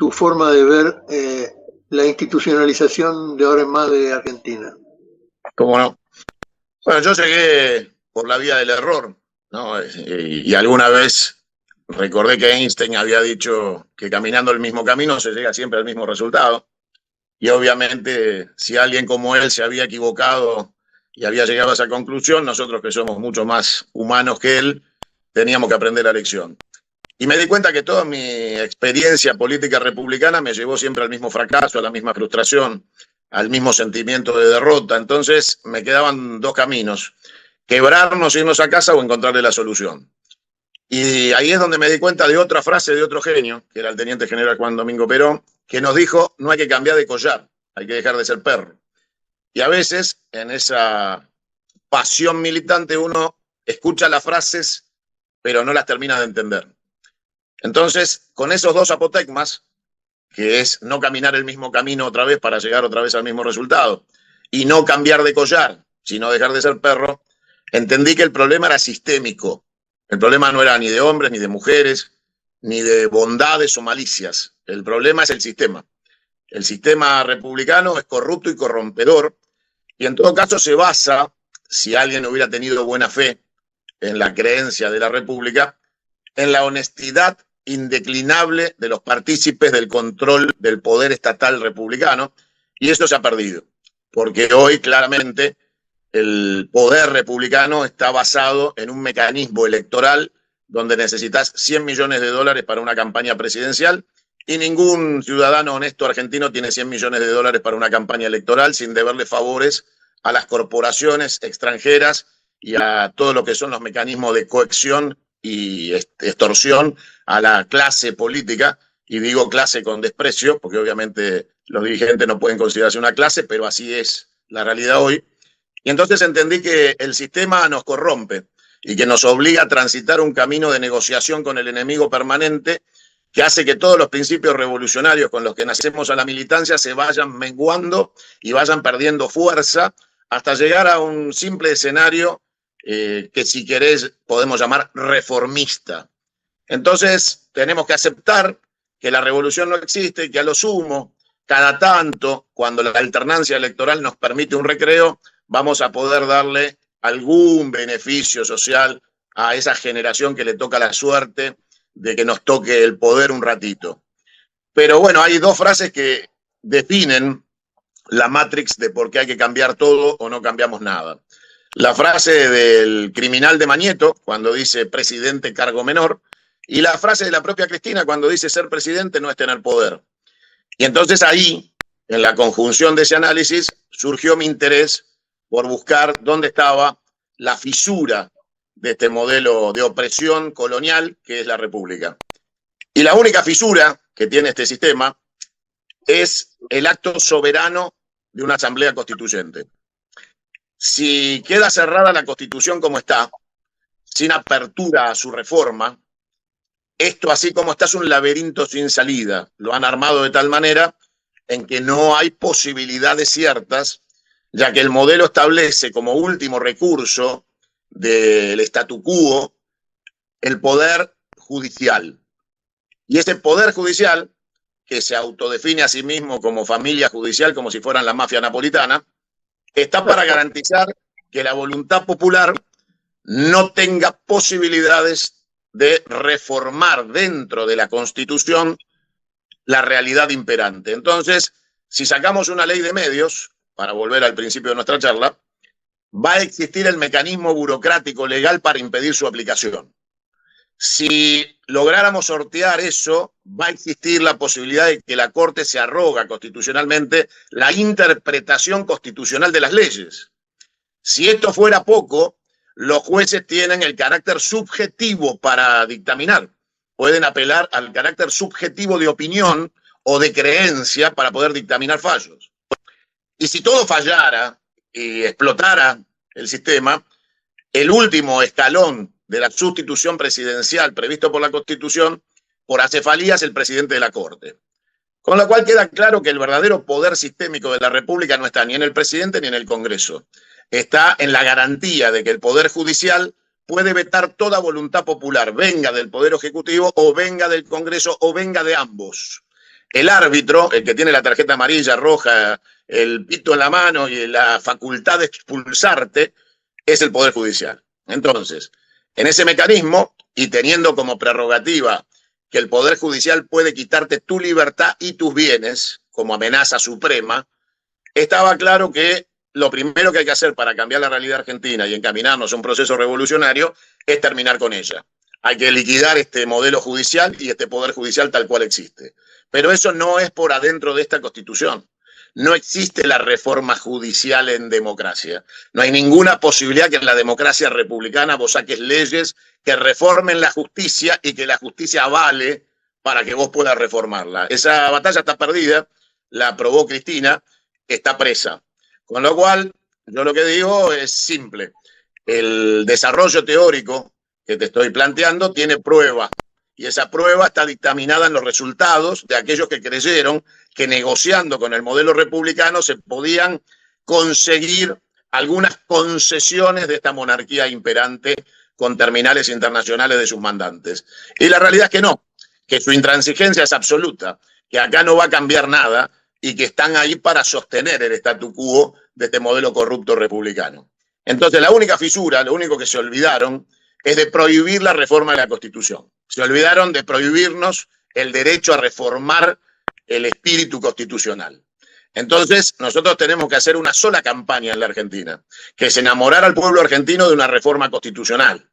tu forma de ver la institucionalización de ahora en más de Argentina. ¿Cómo no? Bueno, yo llegué por la vía del error, ¿no? Y alguna vez recordé que Einstein había dicho que caminando el mismo camino se llega siempre al mismo resultado. Y obviamente, si alguien como él se había equivocado y había llegado a esa conclusión, nosotros que somos mucho más humanos que él, teníamos que aprender la lección. Y me di cuenta que toda mi experiencia política republicana me llevó siempre al mismo fracaso, a la misma frustración, al mismo sentimiento de derrota. Entonces me quedaban dos caminos: quebrarnos, irnos a casa o encontrarle la solución. Y ahí es donde me di cuenta de otra frase de otro genio, que era el teniente general Juan Domingo Perón, que nos dijo: no hay que cambiar de collar, hay que dejar de ser perro. Y a veces en esa pasión militante uno escucha las frases, pero no las termina de entender. Entonces, con esos dos apotegmas, que es no caminar el mismo camino otra vez para llegar otra vez al mismo resultado, y no cambiar de collar, sino dejar de ser perro, entendí que el problema era sistémico. El problema no era ni de hombres, ni de mujeres, ni de bondades o malicias. El problema es el sistema. El sistema republicano es corrupto y corrompedor, y en todo caso se basa, si alguien hubiera tenido buena fe en la creencia de la República, en la honestidad indeclinable de los partícipes del control del poder estatal republicano, y esto se ha perdido, porque hoy claramente el poder republicano está basado en un mecanismo electoral donde necesitas 100 millones de dólares para una campaña presidencial, y ningún ciudadano honesto argentino tiene 100 millones de dólares para una campaña electoral sin deberle favores a las corporaciones extranjeras y a todo lo que son los mecanismos de coacción y extorsión a la clase política. Y digo clase con desprecio, porque obviamente los dirigentes no pueden considerarse una clase, pero así es la realidad hoy. Y entonces entendí que el sistema nos corrompe y que nos obliga a transitar un camino de negociación con el enemigo permanente, que hace que todos los principios revolucionarios con los que nacemos a la militancia se vayan menguando y vayan perdiendo fuerza hasta llegar a un simple escenario que, si querés, podemos llamar reformista. Entonces tenemos que aceptar que la revolución no existe, que a lo sumo, cada tanto, cuando la alternancia electoral nos permite un recreo, vamos a poder darle algún beneficio social a esa generación que le toca la suerte de que nos toque el poder un ratito. Pero bueno, hay dos frases que definen la matrix de por qué hay que cambiar todo o no cambiamos nada. La frase del criminal de Mañeto, cuando dice presidente cargo menor, y la frase de la propia Cristina cuando dice ser presidente no es tener poder. Y entonces ahí, en la conjunción de ese análisis, surgió mi interés por buscar dónde estaba la fisura de este modelo de opresión colonial que es la República. Y la única fisura que tiene este sistema es el acto soberano de una asamblea constituyente. Si queda cerrada la Constitución como está, sin apertura a su reforma, esto, así como está, es un laberinto sin salida. Lo han armado de tal manera en que no hay posibilidades ciertas, ya que el modelo establece como último recurso del statu quo el poder judicial. Y ese poder judicial, que se autodefine a sí mismo como familia judicial, como si fueran la mafia napolitana, está para garantizar que la voluntad popular no tenga posibilidades de reformar dentro de la Constitución la realidad imperante. Entonces, si sacamos una ley de medios, para volver al principio de nuestra charla, va a existir el mecanismo burocrático legal para impedir su aplicación. Si lográramos sortear eso, va a existir la posibilidad de que la Corte se arroga constitucionalmente la interpretación constitucional de las leyes. Si esto fuera poco, los jueces tienen el carácter subjetivo para dictaminar. Pueden apelar al carácter subjetivo de opinión o de creencia para poder dictaminar fallos. Y si todo fallara y explotara el sistema, el último escalón de la sustitución presidencial previsto por la Constitución, por acefalía, es el presidente de la Corte. Con lo cual queda claro que el verdadero poder sistémico de la República no está ni en el presidente ni en el Congreso. Está en la garantía de que el Poder Judicial puede vetar toda voluntad popular, venga del Poder Ejecutivo o venga del Congreso o venga de ambos. El árbitro, el que tiene la tarjeta amarilla, roja, el pito en la mano y la facultad de expulsarte, es el Poder Judicial. Entonces, en ese mecanismo, y teniendo como prerrogativa que el Poder Judicial puede quitarte tu libertad y tus bienes como amenaza suprema, estaba claro que lo primero que hay que hacer para cambiar la realidad argentina y encaminarnos a un proceso revolucionario es terminar con ella. Hay que liquidar este modelo judicial y este Poder Judicial tal cual existe. Pero eso no es por adentro de esta Constitución. No existe la reforma judicial en democracia. No hay ninguna posibilidad que en la democracia republicana vos saques leyes que reformen la justicia y que la justicia avale para que vos puedas reformarla. Esa batalla está perdida, la aprobó Cristina, está presa. Con lo cual, yo lo que digo es simple. El desarrollo teórico que te estoy planteando tiene prueba. Y esa prueba está dictaminada en los resultados de aquellos que creyeron que negociando con el modelo republicano se podían conseguir algunas concesiones de esta monarquía imperante con terminales internacionales de sus mandantes. Y la realidad es que no, que su intransigencia es absoluta, que acá no va a cambiar nada y que están ahí para sostener el statu quo de este modelo corrupto republicano. Entonces, la única fisura, lo único que se olvidaron, es de prohibir la reforma de la Constitución. Se olvidaron de prohibirnos el derecho a reformar el espíritu constitucional. Entonces, nosotros tenemos que hacer una sola campaña en la Argentina, que es enamorar al pueblo argentino de una reforma constitucional.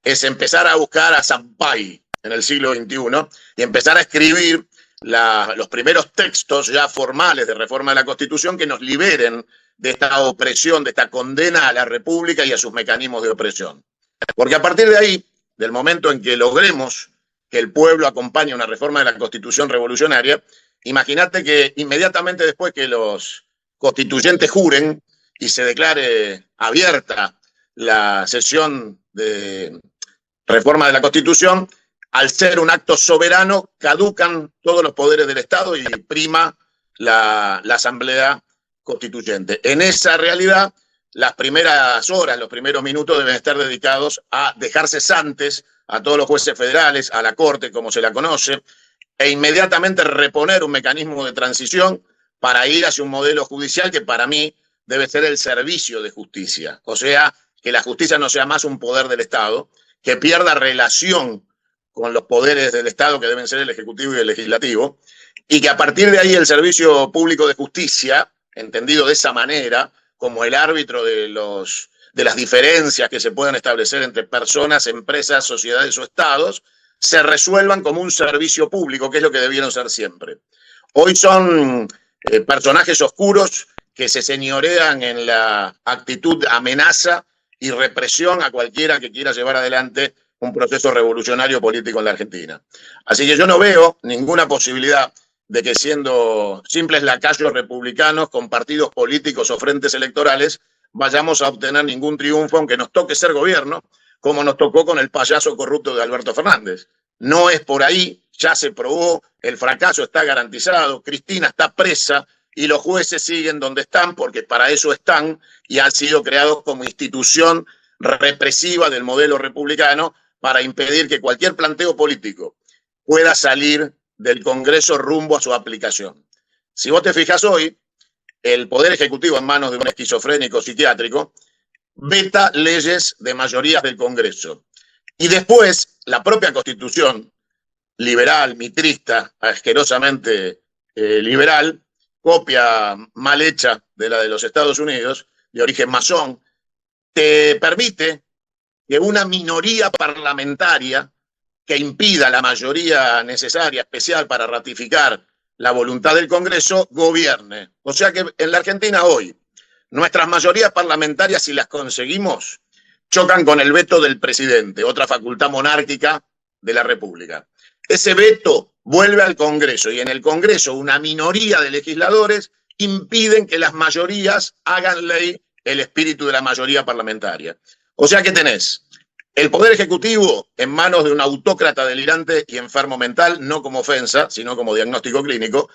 Es empezar a buscar a Sampay en el siglo XXI y empezar a escribir los primeros textos ya formales de reforma de la Constitución que nos liberen de esta opresión, de esta condena a la República y a sus mecanismos de opresión. Porque a partir de ahí, del momento en que logremos que el pueblo acompañe una reforma de la Constitución revolucionaria, imagínate que inmediatamente después que los constituyentes juren y se declare abierta la sesión de reforma de la Constitución, al ser un acto soberano, caducan todos los poderes del Estado y prima la Asamblea Constituyente. En esa realidad, las primeras horas, los primeros minutos deben estar dedicados a dejar cesantes a todos los jueces federales, a la Corte, como se la conoce, e inmediatamente reponer un mecanismo de transición para ir hacia un modelo judicial que para mí debe ser el servicio de justicia. O sea, que la justicia no sea más un poder del Estado, que pierda relación con los poderes del Estado, que deben ser el Ejecutivo y el Legislativo, y que a partir de ahí el servicio público de justicia, entendido de esa manera, como el árbitro de las diferencias que se puedan establecer entre personas, empresas, sociedades o estados, se resuelvan como un servicio público, que es lo que debieron ser siempre. Hoy son personajes oscuros que se señorean en la actitud de amenaza y represión a cualquiera que quiera llevar adelante un proceso revolucionario político en la Argentina. Así que yo no veo ninguna posibilidad de que siendo simples lacayos republicanos con partidos políticos o frentes electorales vayamos a obtener ningún triunfo, aunque nos toque ser gobierno, como nos tocó con el payaso corrupto de Alberto Fernández. No es por ahí, ya se probó, el fracaso está garantizado, Cristina está presa y los jueces siguen donde están porque para eso están y han sido creados como institución represiva del modelo republicano para impedir que cualquier planteo político pueda salir del Congreso rumbo a su aplicación. Si vos te fijas hoy, el Poder Ejecutivo en manos de un esquizofrénico psiquiátrico veta leyes de mayorías del Congreso. Y después, la propia Constitución, liberal, mitrista, asquerosamente liberal, copia mal hecha de la de los Estados Unidos, de origen masón, te permite que una minoría parlamentaria que impida la mayoría necesaria, especial para ratificar la voluntad del Congreso, gobierne. O sea que en la Argentina hoy, nuestras mayorías parlamentarias, si las conseguimos, chocan con el veto del presidente, otra facultad monárquica de la República. Ese veto vuelve al Congreso y en el Congreso una minoría de legisladores impiden que las mayorías hagan ley el espíritu de la mayoría parlamentaria. O sea que tenés el Poder Ejecutivo en manos de un autócrata delirante y enfermo mental, no como ofensa, sino como diagnóstico clínico,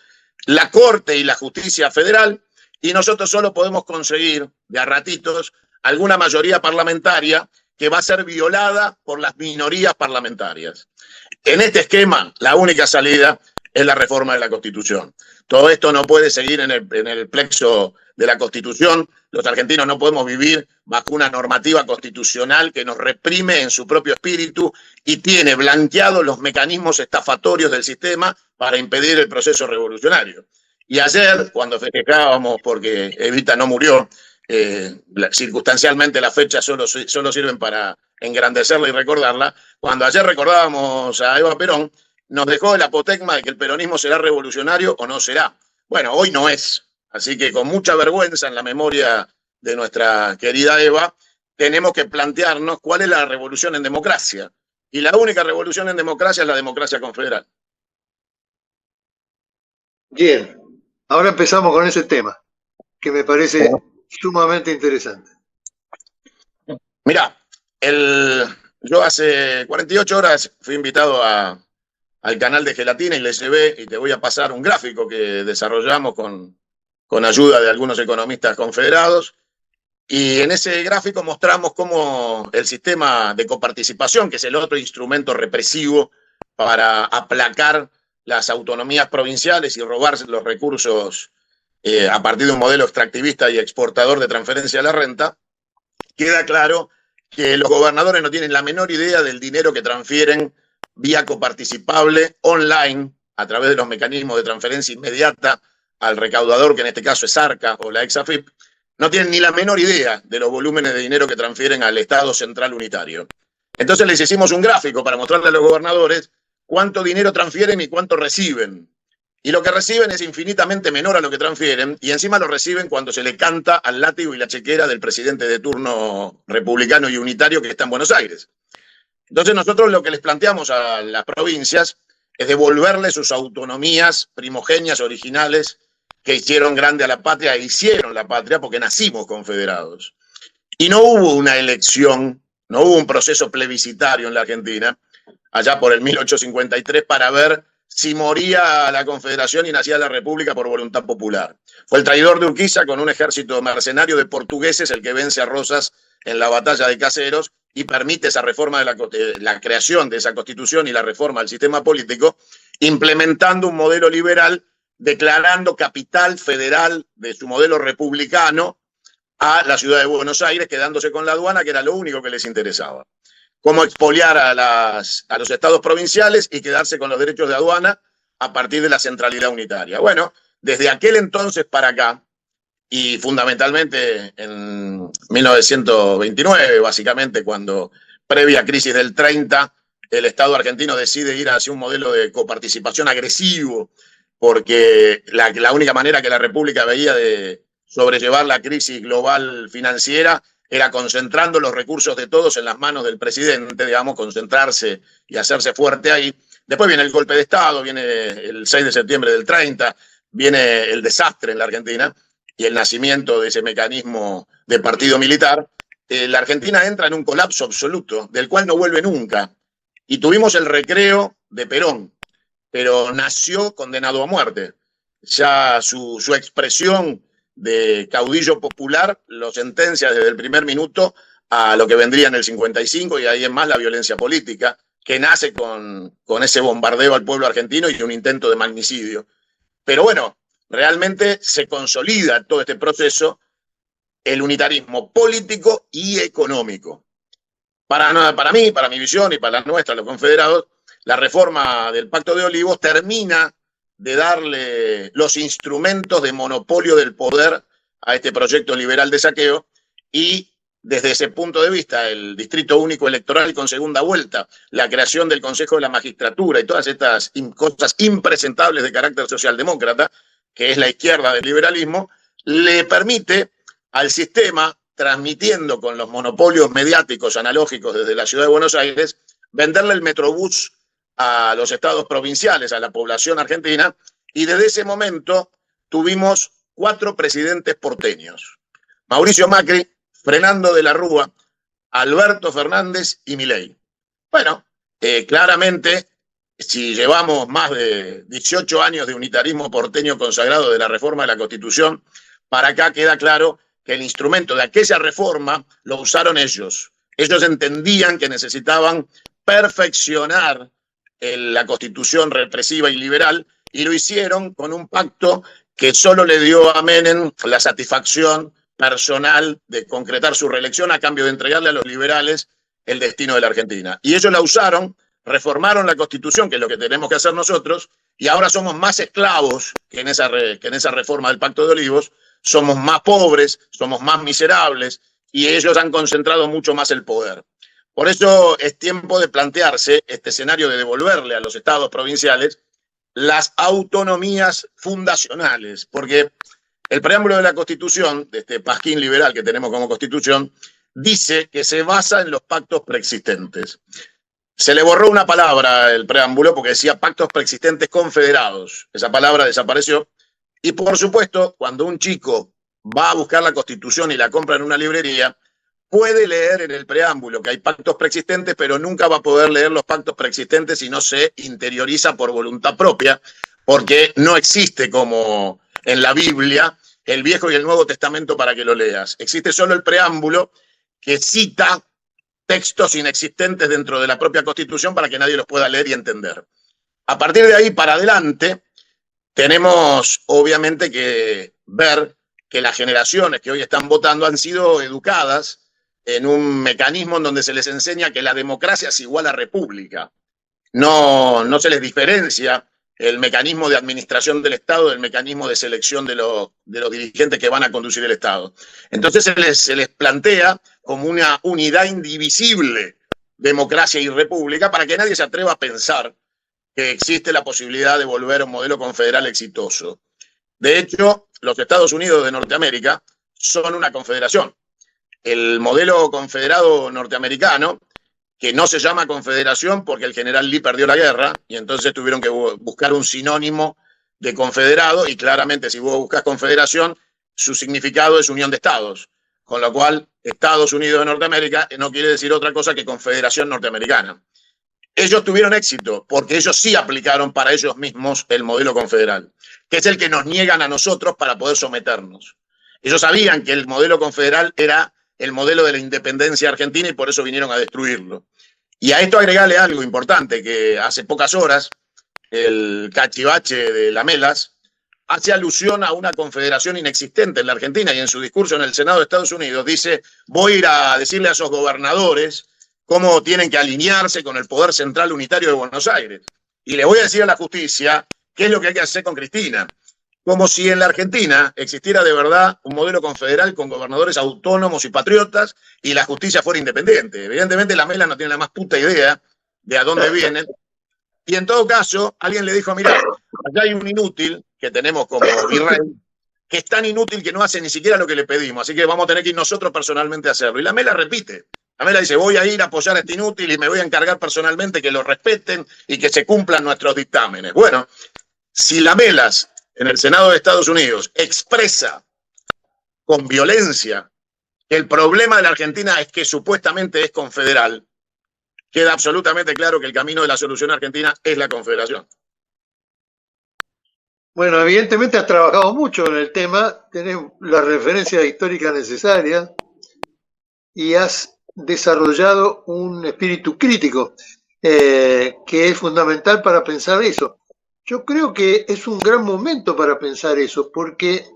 la Corte y la Justicia Federal, y nosotros solo podemos conseguir de a ratitos alguna mayoría parlamentaria que va a ser violada por las minorías parlamentarias. En este esquema, la única salida es la reforma de la Constitución. Todo esto no puede seguir en el plexo de la Constitución. Los argentinos no podemos vivir bajo una normativa constitucional que nos reprime en su propio espíritu y tiene blanqueados los mecanismos estafatorios del sistema para impedir el proceso revolucionario. Y ayer, cuando festejábamos porque Evita no murió, circunstancialmente las fechas solo sirven para engrandecerla y recordarla, cuando ayer recordábamos a Eva Perón, nos dejó el apotegma de que el peronismo será revolucionario o no será. Bueno, hoy no es. Así que con mucha vergüenza en la memoria de nuestra querida Eva, tenemos que plantearnos cuál es la revolución en democracia. Y la única revolución en democracia es la democracia confederal. Bien, ahora empezamos con ese tema, que me parece sumamente interesante. Mirá, yo hace 48 horas fui invitado al canal de Gelatina y le llevé, y te voy a pasar un gráfico que desarrollamos con ayuda de algunos economistas confederados, y en ese gráfico mostramos cómo el sistema de coparticipación, que es el otro instrumento represivo para aplacar las autonomías provinciales y robarse los recursos a partir de un modelo extractivista y exportador de transferencia a la renta, queda claro que los gobernadores no tienen la menor idea del dinero que transfieren vía coparticipable online a través de los mecanismos de transferencia inmediata al recaudador, que en este caso es ARCA o la ex-AFIP. No tienen ni la menor idea de los volúmenes de dinero que transfieren al Estado Central Unitario. Entonces les hicimos un gráfico para mostrarle a los gobernadores cuánto dinero transfieren y cuánto reciben. Y lo que reciben es infinitamente menor a lo que transfieren, y encima lo reciben cuando se le canta al látigo y la chequera del presidente de turno republicano y unitario que está en Buenos Aires. Entonces nosotros lo que les planteamos a las provincias es devolverle sus autonomías primogenias, originales, que hicieron grande a la patria e hicieron la patria porque nacimos confederados. Y no hubo una elección, no hubo un proceso plebiscitario en la Argentina, allá por el 1853, para ver si moría la Confederación y nacía la República por voluntad popular. Fue el traidor de Urquiza con un ejército mercenario de portugueses el que vence a Rosas en la batalla de Caseros y permite esa reforma de la creación de esa Constitución y la reforma del sistema político, implementando un modelo liberal, declarando capital federal de su modelo republicano a la ciudad de Buenos Aires, quedándose con la aduana, que era lo único que les interesaba. Cómo expoliar a los estados provinciales y quedarse con los derechos de aduana a partir de la centralidad unitaria. Bueno, desde aquel entonces para acá, y fundamentalmente en 1929, básicamente, cuando previa crisis del 30, el Estado argentino decide ir hacia un modelo de coparticipación agresivo, porque la única manera que la República veía de sobrellevar la crisis global financiera era concentrando los recursos de todos en las manos del presidente, digamos, concentrarse y hacerse fuerte ahí. Después viene el golpe de Estado, viene el 6 de septiembre del 30, viene el desastre en la Argentina y el nacimiento de ese mecanismo de partido militar. La Argentina entra en un colapso absoluto, del cual no vuelve nunca. Y tuvimos el recreo de Perón, pero nació condenado a muerte. Ya su expresión de caudillo popular lo sentencia desde el primer minuto a lo que vendría en el 55 y ahí en más la violencia política, que nace con ese bombardeo al pueblo argentino y un intento de magnicidio. Pero bueno, realmente se consolida todo este proceso, el unitarismo político y económico. Para mí, para mi visión y para la nuestra, los confederados, la reforma del Pacto de Olivos termina de darle los instrumentos de monopolio del poder a este proyecto liberal de saqueo y desde ese punto de vista el distrito único electoral con segunda vuelta, la creación del Consejo de la Magistratura y todas estas cosas impresentables de carácter socialdemócrata, que es la izquierda del liberalismo, le permite al sistema, transmitiendo con los monopolios mediáticos analógicos desde la ciudad de Buenos Aires, venderle el Metrobús a los estados provinciales, a la población argentina, y desde ese momento tuvimos 4 presidentes porteños: Mauricio Macri, Fernando de la Rúa, Alberto Fernández y Milei. Bueno, claramente, si llevamos más de 18 años de unitarismo porteño consagrado de la reforma de la Constitución, para acá queda claro que el instrumento de aquella reforma lo usaron ellos. Ellos entendían que necesitaban perfeccionar la Constitución represiva y liberal y lo hicieron con un pacto que solo le dio a Menem la satisfacción personal de concretar su reelección a cambio de entregarle a los liberales el destino de la Argentina. Y ellos la usaron, reformaron la Constitución, que es lo que tenemos que hacer nosotros, y ahora somos más esclavos que en esa reforma del Pacto de Olivos, somos más pobres, somos más miserables, y ellos han concentrado mucho más el poder. Por eso es tiempo de plantearse este escenario de devolverle a los estados provinciales las autonomías fundacionales, porque el preámbulo de la Constitución, de este pasquín liberal que tenemos como Constitución, dice que se basa en los pactos preexistentes. Se le borró una palabra el preámbulo porque decía pactos preexistentes confederados. Esa palabra desapareció. Y por supuesto, cuando un chico va a buscar la Constitución y la compra en una librería, puede leer en el preámbulo que hay pactos preexistentes, pero nunca va a poder leer los pactos preexistentes si no se interioriza por voluntad propia, porque no existe como en la Biblia el Viejo y el Nuevo Testamento para que lo leas. Existe solo el preámbulo que cita textos inexistentes dentro de la propia Constitución para que nadie los pueda leer y entender. A partir de ahí para adelante, tenemos obviamente que ver que las generaciones que hoy están votando han sido educadas en un mecanismo en donde se les enseña que la democracia es igual a república. No se les diferencia el mecanismo de administración del Estado del mecanismo de selección de los dirigentes que van a conducir el Estado. Entonces se les plantea como una unidad indivisible, democracia y república, para que nadie se atreva a pensar que existe la posibilidad de volver a un modelo confederal exitoso. De hecho, los Estados Unidos de Norteamérica son una confederación. El modelo confederado norteamericano, que no se llama confederación porque el general Lee perdió la guerra y entonces tuvieron que buscar un sinónimo de confederado, y claramente si vos buscas confederación, su significado es unión de estados, con lo cual Estados Unidos de Norteamérica no quiere decir otra cosa que confederación norteamericana. Ellos tuvieron éxito porque ellos sí aplicaron para ellos mismos el modelo confederal, que es el que nos niegan a nosotros para poder someternos. Ellos sabían que el modelo confederal era el modelo de la independencia argentina y por eso vinieron a destruirlo. Y a esto agregarle algo importante, que hace pocas horas el cachivache de Lamelas hace alusión a una confederación inexistente en la Argentina, y en su discurso en el Senado de Estados Unidos dice: voy a ir a decirle a esos gobernadores cómo tienen que alinearse con el poder central unitario de Buenos Aires. Y le voy a decir a la justicia qué es lo que hay que hacer con Cristina. Como si en la Argentina existiera de verdad un modelo confederal con gobernadores autónomos y patriotas y la justicia fuera independiente. Evidentemente Lamela no tiene la más puta idea de a dónde vienen. Y en todo caso, alguien le dijo: mirá, allá hay un inútil que tenemos como virrey, que es tan inútil que no hace ni siquiera lo que le pedimos, así que vamos a tener que ir nosotros personalmente a hacerlo. Y Lamela repite. Lamela dice: voy a ir a apoyar a este inútil y me voy a encargar personalmente que lo respeten y que se cumplan nuestros dictámenes. Bueno, si Lamelas en el Senado de Estados Unidos expresa con violencia que el problema de la Argentina es que supuestamente es confederal, queda absolutamente claro que el camino de la solución argentina es la confederación. Bueno, evidentemente has trabajado mucho en el tema, tenés la referencia histórica necesaria y has desarrollado un espíritu crítico que es fundamental para pensar eso. Yo creo que es un gran momento para pensar eso, porque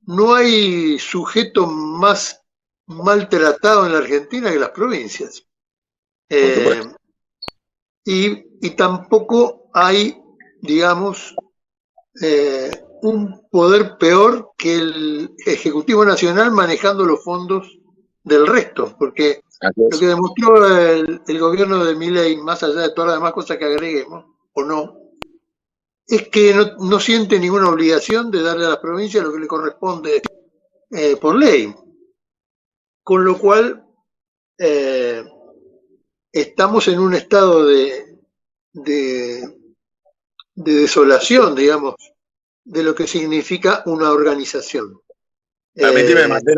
no hay sujeto más maltratado en la Argentina que las provincias. Y tampoco hay, digamos, un poder peor que el Ejecutivo Nacional manejando los fondos del resto, porque lo que demostró el gobierno de Milei, más allá de todas las demás cosas que agreguemos, o no, es que no siente ninguna obligación de darle a las provincias lo que le corresponde por ley. Con lo cual, estamos en un estado de desolación, digamos, de lo que significa una organización. Permitime, Martín,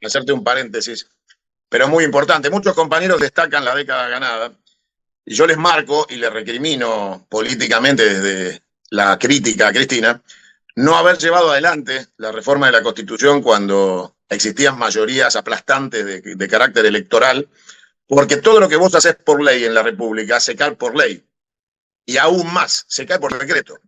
hacerte un paréntesis, pero muy importante. Muchos compañeros destacan la década ganada, y yo les marco y les recrimino políticamente desde la crítica a Cristina no haber llevado adelante la reforma de la Constitución cuando existían mayorías aplastantes de carácter electoral, porque todo lo que vos haces por ley en la República se cae por ley, y aún más, se cae por decreto.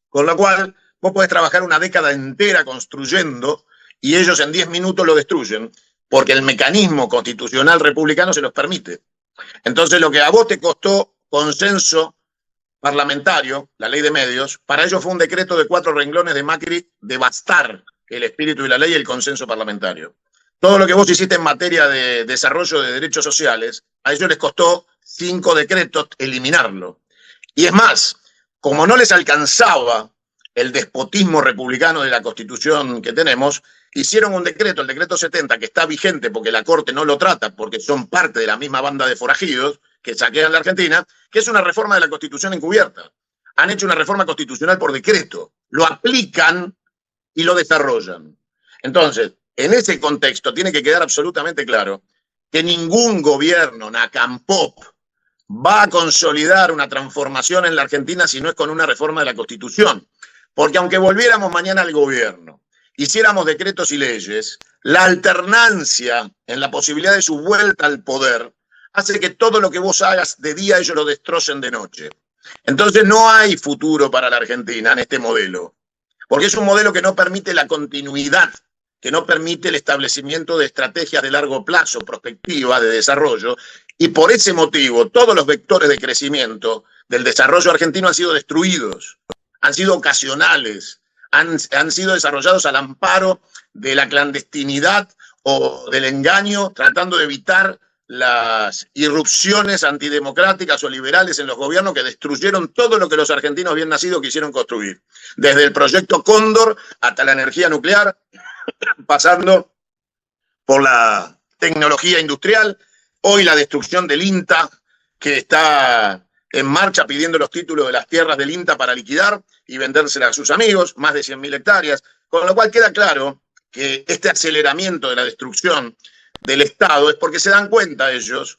Con lo cual, vos podés trabajar una década entera construyendo y ellos en 10 minutos lo destruyen, porque el mecanismo constitucional republicano se los permite. Entonces, lo que a vos te costó consenso parlamentario, la ley de medios, para ellos fue un decreto de 4 renglones de Macri de bastar el espíritu de la ley y el consenso parlamentario. Todo lo que vos hiciste en materia de desarrollo de derechos sociales, a ellos les costó 5 decretos eliminarlo. Y es más, como no les alcanzaba el despotismo republicano de la Constitución que tenemos, hicieron un decreto, el decreto 70, que está vigente porque la Corte no lo trata, porque son parte de la misma banda de forajidos que saquean la Argentina, que es una reforma de la Constitución encubierta. Han hecho una reforma constitucional por decreto, lo aplican y lo desarrollan. Entonces, en ese contexto tiene que quedar absolutamente claro que ningún gobierno NACAMPOP va a consolidar una transformación en la Argentina si no es con una reforma de la Constitución. Porque aunque volviéramos mañana al gobierno, hiciéramos decretos y leyes, la alternancia en la posibilidad de su vuelta al poder hace que todo lo que vos hagas de día ellos lo destrocen de noche. Entonces no hay futuro para la Argentina en este modelo, porque es un modelo que no permite la continuidad, que no permite el establecimiento de estrategias de largo plazo, prospectivas, de desarrollo, y por ese motivo todos los vectores de crecimiento del desarrollo argentino han sido destruidos, han sido ocasionales, han sido desarrollados al amparo de la clandestinidad o del engaño, tratando de evitar las irrupciones antidemocráticas o liberales en los gobiernos que destruyeron todo lo que los argentinos bien nacidos quisieron construir. Desde el proyecto Cóndor hasta la energía nuclear, pasando por la tecnología industrial, hoy la destrucción del INTA, que está en marcha pidiendo los títulos de las tierras del INTA para liquidar y vendérselas a sus amigos, más de 100.000 hectáreas, con lo cual queda claro que este aceleramiento de la destrucción del Estado es porque se dan cuenta ellos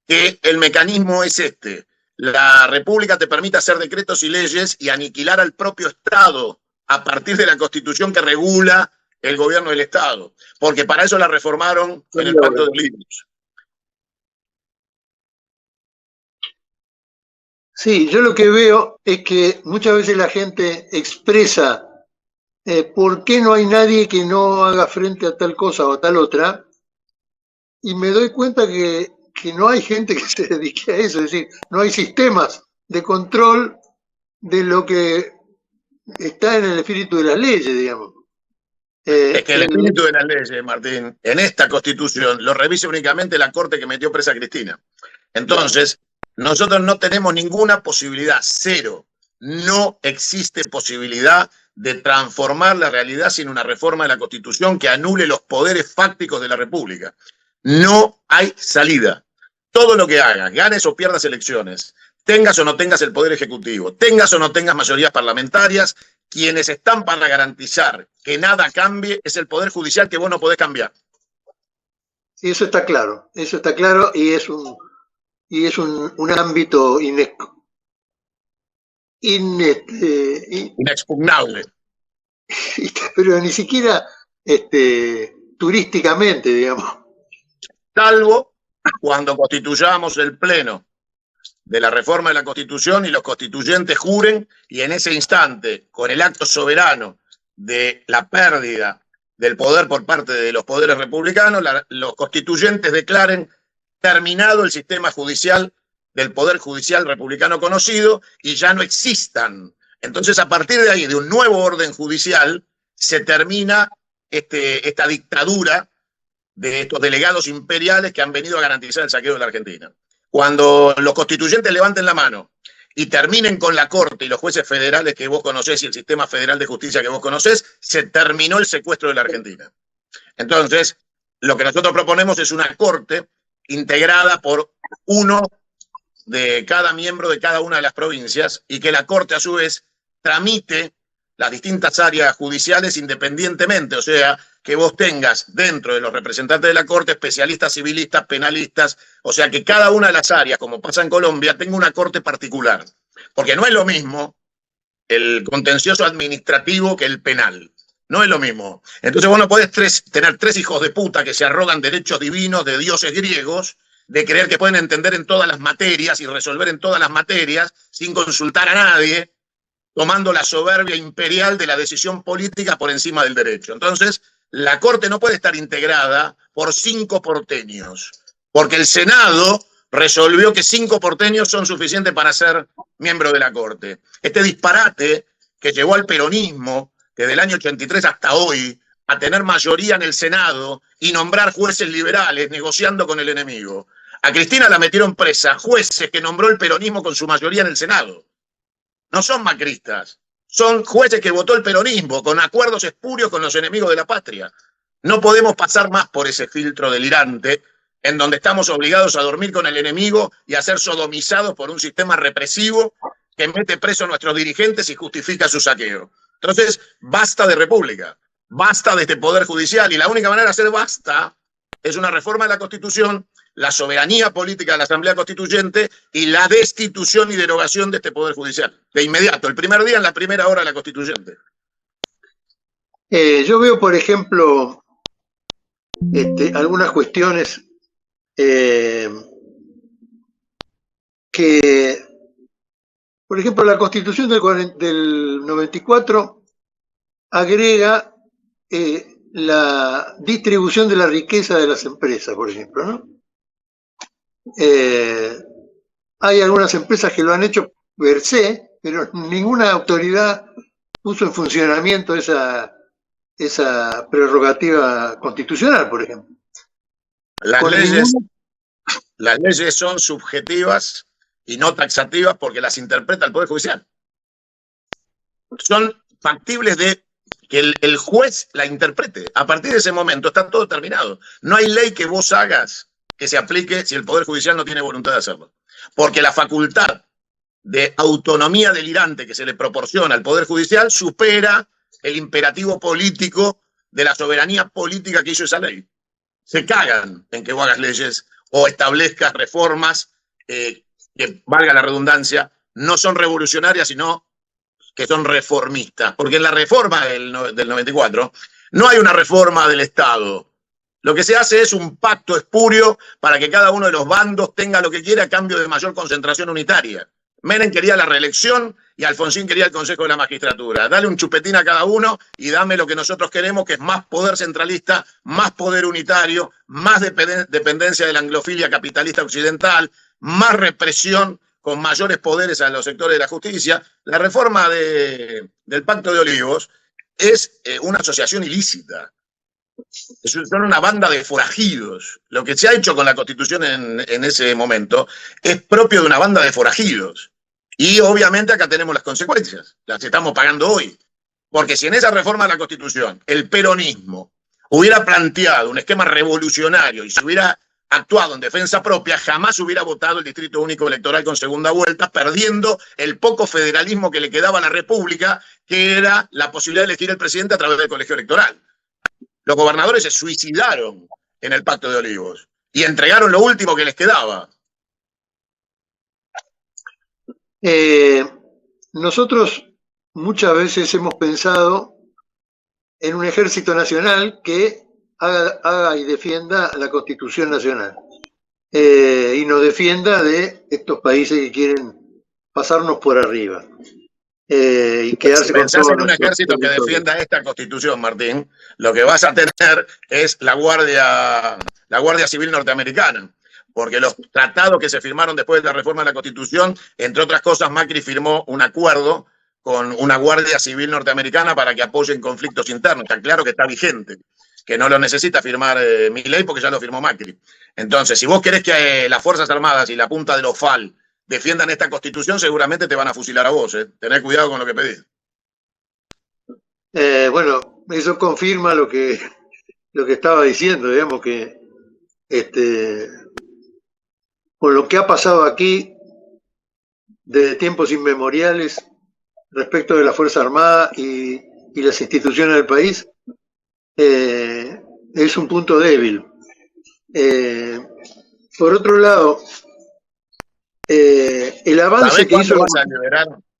que el mecanismo es este. La República te permite hacer decretos y leyes y aniquilar al propio Estado a partir de la Constitución que regula el gobierno del Estado, porque para eso la reformaron en el Pacto de Olivos. Sí, yo lo que veo es que muchas veces la gente expresa por qué no hay nadie que no haga frente a tal cosa o a tal otra, y me doy cuenta que no hay gente que se dedique a eso, es decir, no hay sistemas de control de lo que está en el espíritu de las leyes, digamos. Es que el espíritu de las leyes, Martín, en esta Constitución lo revisa únicamente la Corte que metió presa a Cristina. Entonces, nosotros no tenemos ninguna posibilidad, cero. No existe posibilidad de transformar la realidad sin una reforma de la Constitución que anule los poderes fácticos de la República. No hay salida. Todo lo que hagas, ganes o pierdas elecciones, tengas o no tengas el poder ejecutivo, tengas o no tengas mayorías parlamentarias, quienes están para garantizar que nada cambie es el Poder Judicial, que vos no podés cambiar. Sí, eso está claro y es un ámbito inexpugnable. Pero ni siquiera turísticamente, digamos. Salvo cuando constituyamos el Pleno de la reforma de la Constitución y los constituyentes juren, y en ese instante, con el acto soberano de la pérdida del poder por parte de los poderes republicanos, los constituyentes declaren terminado el sistema judicial del poder judicial republicano conocido y ya no existan. Entonces, a partir de ahí, de un nuevo orden judicial, se termina esta dictadura de estos delegados imperiales que han venido a garantizar el saqueo de la Argentina. Cuando los constituyentes levanten la mano y terminen con la Corte y los jueces federales que vos conocés y el sistema federal de justicia que vos conocés, se terminó el secuestro de la Argentina. Entonces, lo que nosotros proponemos es una Corte integrada por uno de cada miembro de cada una de las provincias y que la Corte a su vez tramite las distintas áreas judiciales independientemente, o sea, que vos tengas dentro de los representantes de la Corte especialistas civilistas, penalistas, o sea, que cada una de las áreas, como pasa en Colombia, tenga una Corte particular, porque no es lo mismo el contencioso administrativo que el penal. No es lo mismo. Entonces vos no podés tener 3 hijos de puta que se arrogan derechos divinos de dioses griegos, de creer que pueden entender en todas las materias y resolver en todas las materias sin consultar a nadie, tomando la soberbia imperial de la decisión política por encima del derecho. Entonces, la Corte no puede estar integrada por 5 porteños, porque el Senado resolvió que 5 porteños son suficientes para ser miembro de la Corte. Este disparate que llevó al peronismo, desde el año 83 hasta hoy, a tener mayoría en el Senado y nombrar jueces liberales negociando con el enemigo. A Cristina la metieron presa jueces que nombró el peronismo con su mayoría en el Senado. No son macristas, son jueces que votó el peronismo con acuerdos espurios con los enemigos de la patria. No podemos pasar más por ese filtro delirante en donde estamos obligados a dormir con el enemigo y a ser sodomizados por un sistema represivo que mete preso a nuestros dirigentes y justifica su saqueo. Entonces, basta de república, basta de este poder judicial, y la única manera de hacer basta es una reforma de la Constitución, la soberanía política de la Asamblea Constituyente y la destitución y derogación de este poder judicial. De inmediato, el primer día, en la primera hora de la Constituyente. Yo veo, por ejemplo, algunas cuestiones que, por ejemplo, la Constitución del 94 agrega la distribución de la riqueza de las empresas, por ejemplo, ¿no? Hay algunas empresas que lo han hecho per se, pero ninguna autoridad puso en funcionamiento esa prerrogativa constitucional, por ejemplo. Las leyes son subjetivas y no taxativas porque las interpreta el Poder Judicial. Son factibles de que el juez la interprete. A partir de ese momento está todo terminado. No hay ley que vos hagas que se aplique si el Poder Judicial no tiene voluntad de hacerlo. Porque la facultad de autonomía delirante que se le proporciona al Poder Judicial supera el imperativo político de la soberanía política que hizo esa ley. Se cagan en que vos hagas leyes o establezcas reformas que, valga la redundancia, no son revolucionarias, sino que son reformistas. Porque en la reforma del 94 no hay una reforma del Estado. Lo que se hace es un pacto espurio para que cada uno de los bandos tenga lo que quiera a cambio de mayor concentración unitaria. Menem quería la reelección y Alfonsín quería el Consejo de la Magistratura. Dale un chupetín a cada uno y dame lo que nosotros queremos, que es más poder centralista, más poder unitario, más dependencia de la anglofilia capitalista occidental, más represión con mayores poderes a los sectores de la justicia. La reforma del Pacto de Olivos es una asociación ilícita. Son una banda de forajidos. Lo que se ha hecho con la Constitución en ese momento es propio de una banda de forajidos. Y obviamente acá tenemos las consecuencias, las estamos pagando hoy. Porque si en esa reforma de la Constitución el peronismo hubiera planteado un esquema revolucionario y se hubiera actuado en defensa propia, jamás hubiera votado el Distrito Único Electoral con segunda vuelta, perdiendo el poco federalismo que le quedaba a la República, que era la posibilidad de elegir el presidente a través del colegio electoral. Los gobernadores se suicidaron en el Pacto de Olivos y entregaron lo último que les quedaba. Nosotros muchas veces hemos pensado en un ejército nacional que haga y defienda la Constitución Nacional y nos defienda de estos países que quieren pasarnos por arriba. Y quedarse si con pensás en un ejército que defienda esta Constitución, Martín, lo que vas a tener es la Guardia Civil norteamericana, porque los tratados que se firmaron después de la reforma de la Constitución, entre otras cosas, Macri firmó un acuerdo con una Guardia Civil norteamericana para que apoyen conflictos internos. Está claro que está vigente, que no lo necesita firmar Milei porque ya lo firmó Macri. Entonces, si vos querés que las Fuerzas Armadas y la punta de los FAL defiendan esta Constitución, seguramente te van a fusilar a vos. Tené cuidado con lo que pedís. Bueno, eso confirma lo que estaba diciendo, digamos que con lo que ha pasado aquí desde tiempos inmemoriales respecto de la Fuerza Armada y las instituciones del país, es un punto débil. Por otro lado, el avance que hizo...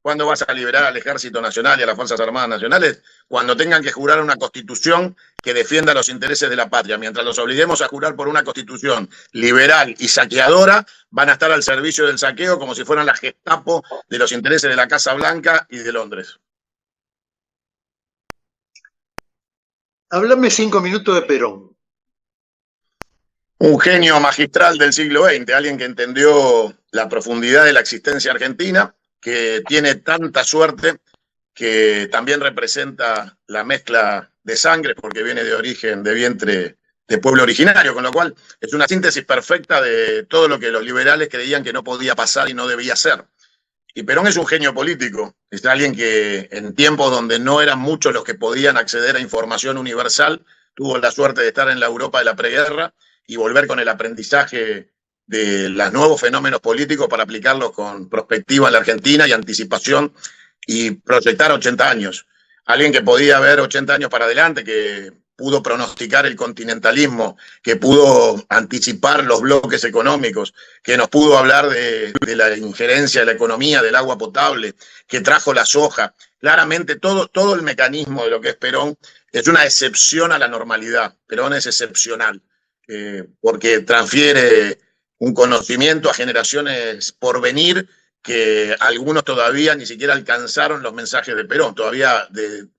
¿Cuándo vas a liberar al Ejército Nacional y a las Fuerzas Armadas Nacionales? Cuando tengan que jurar una constitución que defienda los intereses de la patria. Mientras los obliguemos a jurar por una constitución liberal y saqueadora, van a estar al servicio del saqueo como si fueran la Gestapo de los intereses de la Casa Blanca y de Londres. Háblame 5 minutos de Perón. Un genio magistral del siglo XX, alguien que entendió la profundidad de la existencia argentina, que tiene tanta suerte, que también representa la mezcla de sangre porque viene de origen, de vientre de pueblo originario, con lo cual es una síntesis perfecta de todo lo que los liberales creían que no podía pasar y no debía ser. Y Perón es un genio político, es alguien que en tiempos donde no eran muchos los que podían acceder a información universal, tuvo la suerte de estar en la Europa de la preguerra y volver con el aprendizaje de los nuevos fenómenos políticos para aplicarlos con perspectiva en la Argentina y anticipación y proyectar 80 años. Alguien que podía ver 80 años para adelante, que pudo pronosticar el continentalismo, que pudo anticipar los bloques económicos, que nos pudo hablar de la injerencia de la economía, del agua potable, que trajo la soja. Claramente todo el mecanismo de lo que es Perón es una excepción a la normalidad. Perón es excepcional, porque transfiere un conocimiento a generaciones por venir que algunos todavía ni siquiera alcanzaron los mensajes de Perón. Todavía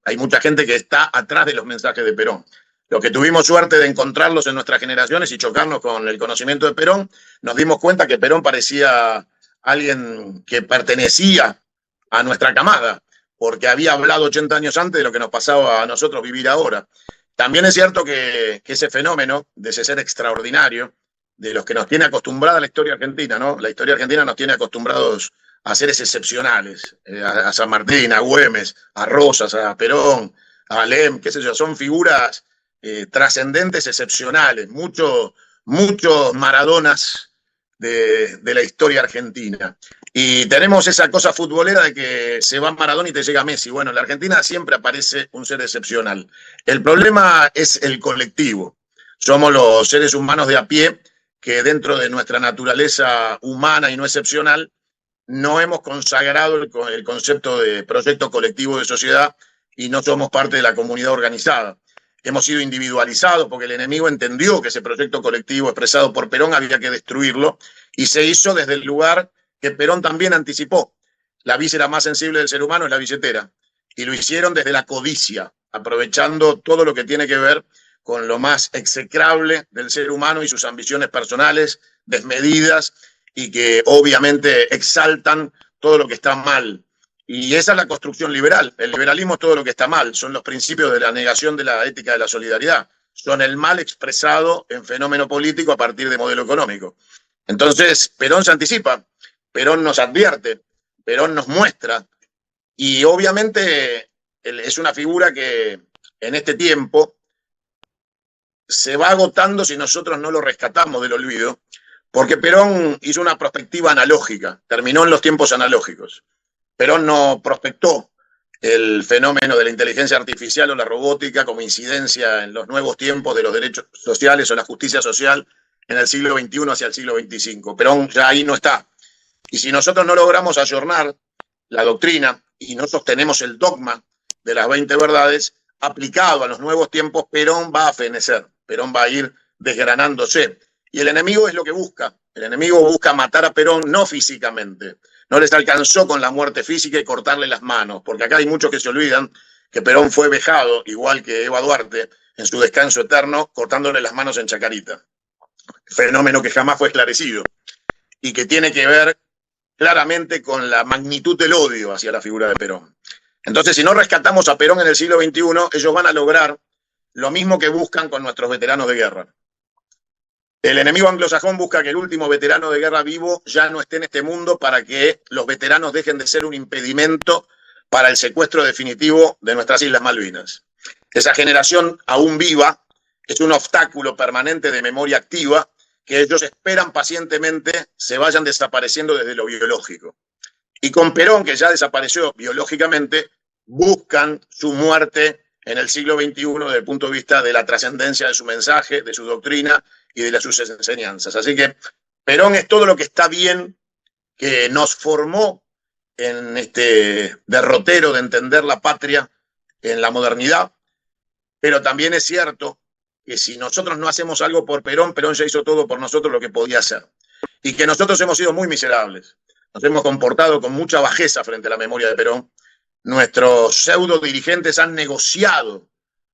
hay mucha gente que está atrás de los mensajes de Perón. Los que tuvimos suerte de encontrarlos en nuestras generaciones y chocarnos con el conocimiento de Perón, nos dimos cuenta que Perón parecía alguien que pertenecía a nuestra camada, porque había hablado 80 años antes de lo que nos pasaba a nosotros vivir ahora. También es cierto que ese fenómeno de ese ser extraordinario, de los que nos tiene acostumbrada la historia argentina, ¿no? La historia argentina nos tiene acostumbrados a seres excepcionales, a San Martín, a Güemes, a Rosas, a Perón, a Alem, qué sé yo, son figuras trascendentes, excepcionales, muchos Maradonas de la historia argentina. Y tenemos esa cosa futbolera de que se va Maradona y te llega Messi. Bueno, en la Argentina siempre aparece un ser excepcional. El problema es el colectivo. Somos los seres humanos de a pie que dentro de nuestra naturaleza humana y no excepcional, no hemos consagrado el concepto de proyecto colectivo de sociedad y no somos parte de la comunidad organizada. Hemos sido individualizados porque el enemigo entendió que ese proyecto colectivo expresado por Perón había que destruirlo y se hizo desde el lugar que Perón también anticipó. La víscera más sensible del ser humano es la billetera y lo hicieron desde la codicia, aprovechando todo lo que tiene que ver con lo más execrable del ser humano y sus ambiciones personales desmedidas y que obviamente exaltan todo lo que está mal. Y esa es la construcción liberal. El liberalismo es todo lo que está mal. Son los principios de la negación de la ética de la solidaridad. Son el mal expresado en fenómeno político a partir de modelo económico. Entonces, Perón se anticipa, Perón nos advierte, Perón nos muestra. Y obviamente es una figura que en este tiempo se va agotando si nosotros no lo rescatamos del olvido, porque Perón hizo una perspectiva analógica, terminó en los tiempos analógicos. Perón no prospectó el fenómeno de la inteligencia artificial o la robótica como incidencia en los nuevos tiempos de los derechos sociales o la justicia social en el siglo XXI hacia el siglo XXV. Perón ya ahí no está. Y si nosotros no logramos ayornar la doctrina y no sostenemos el dogma de las 20 verdades, aplicado a los nuevos tiempos, Perón va a fenecer, Perón va a ir desgranándose. Y el enemigo es lo que busca. El enemigo busca matar a Perón no físicamente. No les alcanzó con la muerte física y cortarle las manos, porque acá hay muchos que se olvidan que Perón fue vejado, igual que Eva Duarte, en su descanso eterno, cortándole las manos en Chacarita. Fenómeno que jamás fue esclarecido y que tiene que ver claramente con la magnitud del odio hacia la figura de Perón. Entonces, si no rescatamos a Perón en el siglo XXI, ellos van a lograr lo mismo que buscan con nuestros veteranos de guerra. El enemigo anglosajón busca que el último veterano de guerra vivo ya no esté en este mundo para que los veteranos dejen de ser un impedimento para el secuestro definitivo de nuestras Islas Malvinas. Esa generación aún viva es un obstáculo permanente de memoria activa que ellos esperan pacientemente se vayan desapareciendo desde lo biológico. Y con Perón, que ya desapareció biológicamente, buscan su muerte en el siglo XXI desde el punto de vista de la trascendencia de su mensaje, de su doctrina y de sus enseñanzas. Así que Perón es todo lo que está bien, que nos formó en este derrotero de entender la patria en la modernidad, pero también es cierto que si nosotros no hacemos algo por Perón, Perón ya hizo todo por nosotros lo que podía hacer. Y que nosotros hemos sido muy miserables. Nos hemos comportado con mucha bajeza frente a la memoria de Perón. Nuestros pseudo dirigentes han negociado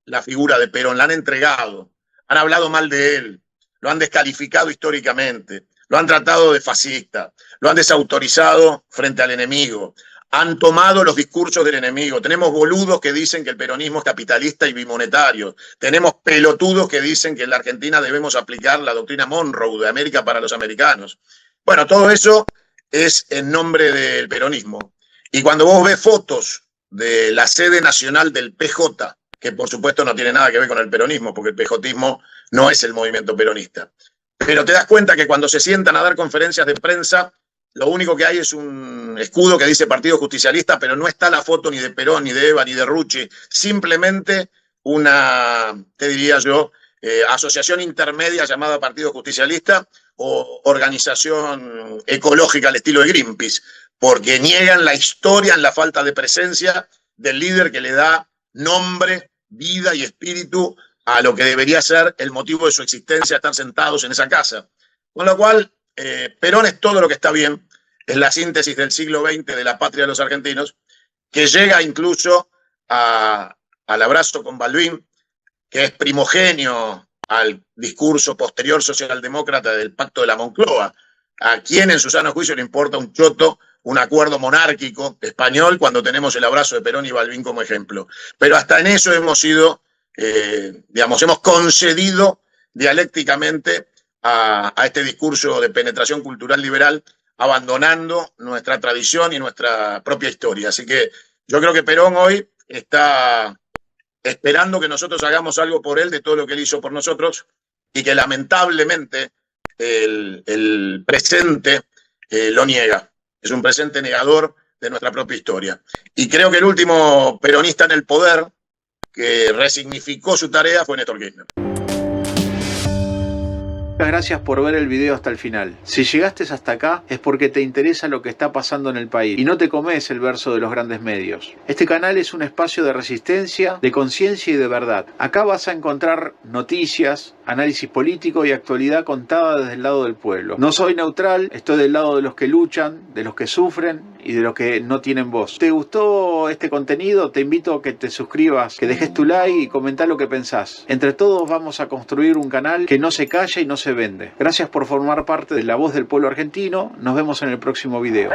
la figura de Perón, la han entregado, han hablado mal de él, lo han descalificado históricamente, lo han tratado de fascista, lo han desautorizado frente al enemigo, han tomado los discursos del enemigo. Tenemos boludos que dicen que el peronismo es capitalista y bimonetario. Tenemos pelotudos que dicen que en la Argentina debemos aplicar la doctrina Monroe de América para los americanos. Bueno, todo eso es en nombre del peronismo. Y cuando vos ves fotos de la sede nacional del PJ, que por supuesto no tiene nada que ver con el peronismo, porque el pejotismo no es el movimiento peronista, pero te das cuenta que cuando se sientan a dar conferencias de prensa, lo único que hay es un escudo que dice Partido Justicialista, pero no está la foto ni de Perón, ni de Eva, ni de Rucci, simplemente una, te diría yo, asociación intermedia llamada Partido Justicialista o organización ecológica al estilo de Greenpeace, porque niegan la historia en la falta de presencia del líder que le da nombre, vida y espíritu a lo que debería ser el motivo de su existencia, estar sentados en esa casa. Con lo cual, Perón es todo lo que está bien, es la síntesis del siglo XX de la patria de los argentinos, que llega incluso al abrazo con Balbín, que es primogenio al discurso posterior socialdemócrata del Pacto de la Moncloa. ¿A quién en su sano juicio le importa un choto un acuerdo monárquico español cuando tenemos el abrazo de Perón y Balbín como ejemplo? Pero hasta en eso hemos sido, hemos concedido dialécticamente a este discurso de penetración cultural liberal, abandonando nuestra tradición y nuestra propia historia. Así que yo creo que Perón hoy está esperando que nosotros hagamos algo por él de todo lo que él hizo por nosotros, y que lamentablemente el presente lo niega. Es un presente negador de nuestra propia historia. Y creo que el último peronista en el poder que resignificó su tarea fue Néstor Kirchner. Muchas gracias por ver el video hasta el final. Si llegaste hasta acá es porque te interesa lo que está pasando en el país y no te comes el verso de los grandes medios. Este canal es un espacio de resistencia, de conciencia y de verdad. Acá vas a encontrar noticias, análisis político y actualidad contada desde el lado del pueblo. No soy neutral, estoy del lado de los que luchan, de los que sufren y de los que no tienen voz. ¿Te gustó este contenido? Te invito a que te suscribas, que dejes tu like y comentá lo que pensás. Entre todos vamos a construir un canal que no se calla y no se vende. Gracias por formar parte de La Voz del Pueblo Argentino. Nos vemos en el próximo video.